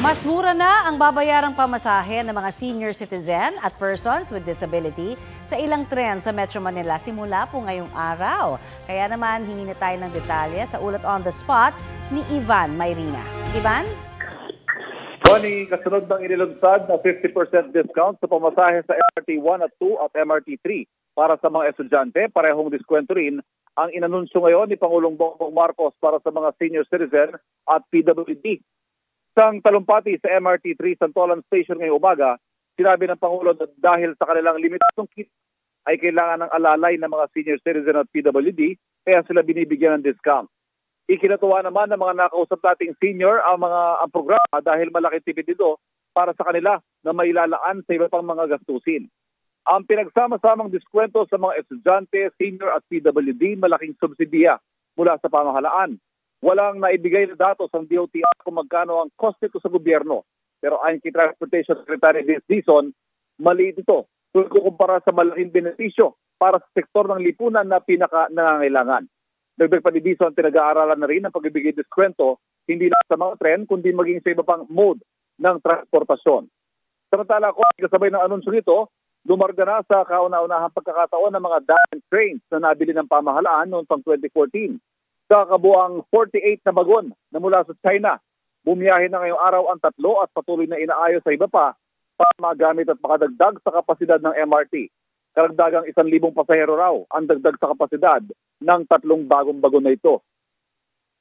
Mas mura na ang babayarang pamasahe ng mga senior citizen at persons with disability sa ilang tren sa Metro Manila simula po ngayong araw. Kaya naman hingi na tayo ng detalye sa ulat on the spot ni Ivan Mayrina. Ivan? Connie, kasunod ng inilunsad na 50% discount sa pamasahe sa MRT 1 at 2 at MRT 3 para sa mga estudyante, parehong diskwento rin ang inanunsyo ngayon ni Pangulong Bongbong Marcos para sa mga senior citizen at PWD. Sang talumpati sa MRT 3 Santolan Station ngayong umaga, sinabi ng Pangulo na dahil sa kanilang limitadong kit ay kailangan ng alalay ng mga senior citizen at PWD kaya sila binibigyan ng discount. Ikinatuwa naman ng mga nakausap nating senior ang programa dahil malaki tipid ito para sa kanila na mailalaan sa iba pang mga gastusin. Ang pinagsama-samang diskwento sa mga estudyante, senior at PWD malaking subsidiya mula sa pamahalaan. Walang naibigay na datos ang DOTR kung magkano ang cost nito sa gobyerno. Pero ayon kay Transportation Secretary Vince Dizon, maliit ito kung kukumpara sa malaking benepisyo para sa sektor ng lipunan na pinaka-nangangailangan. Dagdag pa ni Dizon, pinag-aaralan na rin ang pagbibigay diskwento hindi lang sa mga tren kundi maging sa iba pang mode ng transportasyon. Samantala ko, kasabay ng anunsyo nito, lumarga na sa kauna-unahang pagkakataon ng mga diamond trains na nabili ng pamahalaan noong pang 2014. Sa kabuang 48 na bagon na mula sa China, bumiyahe na ngayong araw ang 3 at patuloy na inaayos sa iba pa para magamit at makadagdag sa kapasidad ng MRT. Karagdagang 1,000 pasahero raw ang dagdag sa kapasidad ng 3 bagong bagon na ito.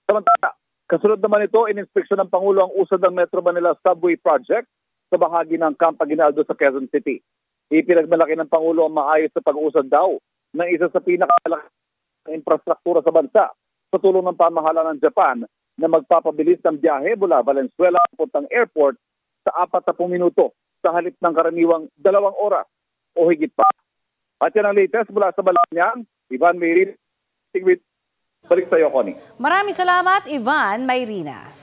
Samantala, kasunod naman ito, ininspeksyon ng Pangulo ang usad ng Metro Manila Subway Project sa bahagi ng Camp Aguinaldo sa Quezon City. Ipinagmalaki ng Pangulo ang maayos na pag-usad daw ng isa sa pinakamalaking infrastruktura sa bansa sa tulong ng pamahalaan ng Japan na magpapabilis ng biyahe mula Valenzuela papuntang airport sa 40 minuto sa halip ng karaniwang 2 oras o higit pa. At yan ang latest mula sa Malacanang. Ivan Mayrina. Balik sa iyo, Connie. Maraming salamat, Ivan Mayrina.